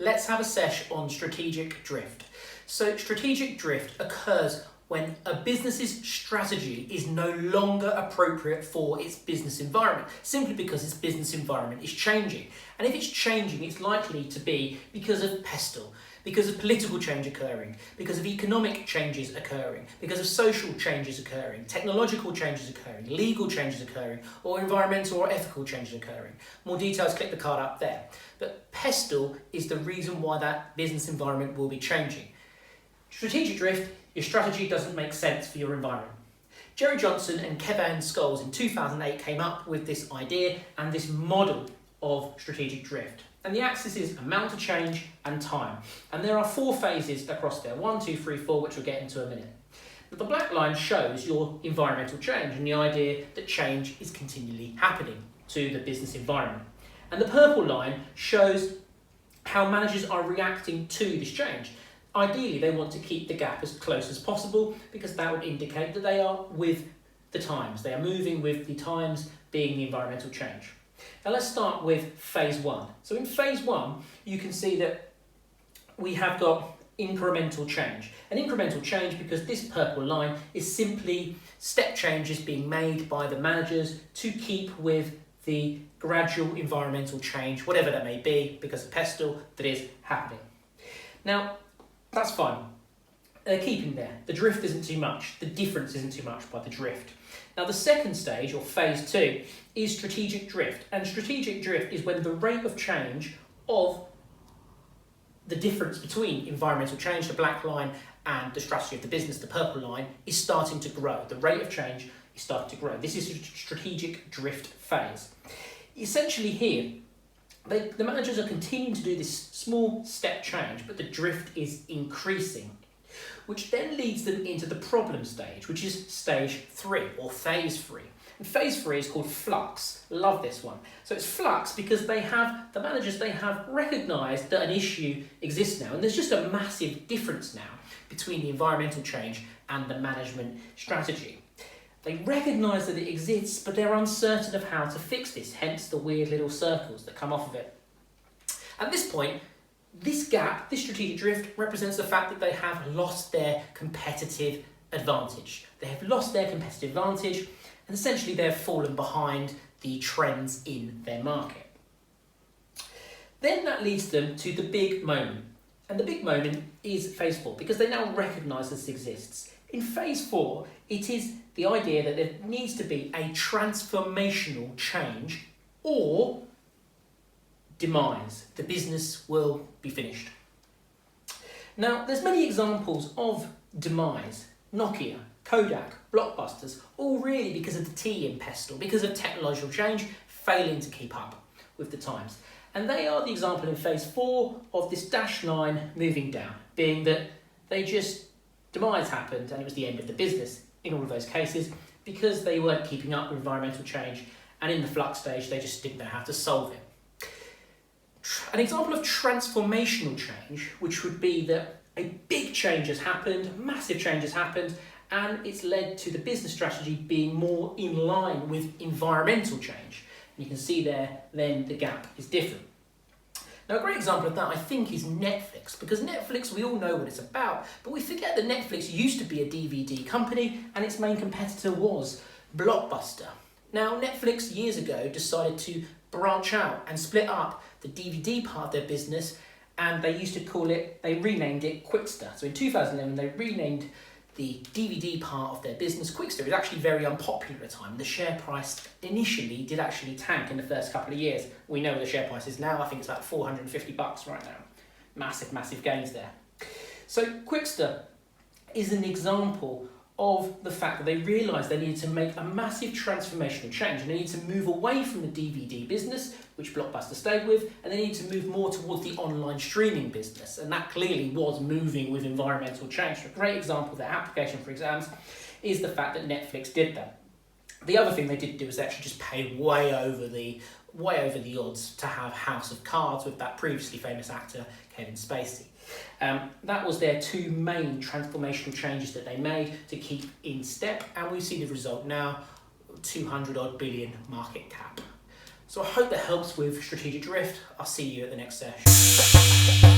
Let's have a sesh on strategic drift. So strategic drift occurs when a business's strategy is no longer appropriate for its business environment, simply because its business environment is changing. And if it's changing, it's likely to be because of pestle, because of political change occurring, because of economic changes occurring, because of social changes occurring, technological changes occurring, legal changes occurring, or environmental or ethical changes occurring. More details, click the card up there. But pestle is the reason why that business environment will be changing. Strategic drift, your strategy doesn't make sense for your environment. Jerry Johnson and Kevin Scholes in 2008 came up with this idea and this model of strategic drift. And the axis is amount of change and time. And there are 4 phases across there, 1, 2, 3, 4, which we'll get into a minute. But the black line shows your environmental change and the idea that change is continually happening to the business environment. And the purple line shows how managers are reacting to this change. Ideally, they want to keep the gap as close as possible because that would indicate that they are with the times. They are moving with the times, being the environmental change. Now let's start with phase 1. So in phase 1, you can see that we have got incremental change. An incremental change because this purple line is simply step changes being made by the managers to keep with the gradual environmental change, whatever that may be, because of pestle that is happening. Now, that's fine. They're keeping there. The drift isn't too much. The difference isn't too much by the drift. Now the second stage, or phase 2, is strategic drift. And strategic drift is when the rate of change of the difference between environmental change, the black line, and the strategy of the business, the purple line, is starting to grow. The rate of change is starting to grow. This is a strategic drift phase. Essentially here, the managers are continuing to do this small step change, but the drift is increasing, which then leads them into the problem stage, which is stage 3 or phase 3. And phase 3 is called Flux. Love this one. So it's Flux because the managers have recognised that an issue exists now, and there's just a massive difference now between the environmental change and the management strategy. They recognise that it exists, but they're uncertain of how to fix this, hence the weird little circles that come off of it. At this point, this gap, this strategic drift, represents the fact that they have lost their competitive advantage. They have lost their competitive advantage, and essentially they've fallen behind the trends in their market. Then that leads them to the big moment. And the big moment is phase 4, because they now recognise this exists. In phase 4, it is the idea that there needs to be a transformational change or demise. The business will be finished. Now, there's many examples of demise. Nokia, Kodak, Blockbusters, all really because of the T in pestle, because of technological change, failing to keep up with the times. And they are the example in phase 4 of this dashed line moving down, being that demise happened and it was the end of the business in all of those cases because they weren't keeping up with environmental change, and in the flux stage they just didn't know how to solve it. An example of transformational change, which would be that a big change has happened, massive change has happened, and it's led to the business strategy being more in line with environmental change. And you can see there then the gap is different. Now, a great example of that, I think, is Netflix, because Netflix, we all know what it's about, but we forget that Netflix used to be a DVD company and its main competitor was Blockbuster. Now, Netflix years ago decided to branch out and split up the DVD part of their business, and they renamed it Quickster. So in 2011, they renamed the DVD part of their business Quickster. It was actually very unpopular at the time. The share price initially did actually tank in the first couple of years. We know where the share price is now. I think it's about $450 right now. Massive, massive gains there. So Quickster is an example of the fact that they realised they needed to make a massive transformational change, and they needed to move away from the DVD business, which Blockbuster stayed with, and they needed to move more towards the online streaming business, and that clearly was moving with environmental change. So a great example of their application for exams is the fact that Netflix did that. The other thing they did do is actually just pay way over the odds to have House of Cards with that previously famous actor Kevin Spacey. That was their 2 main transformational changes that they made to keep in step, and we see the result now, 200 odd billion market cap. So I hope that helps with strategic drift. I'll see you at the next session.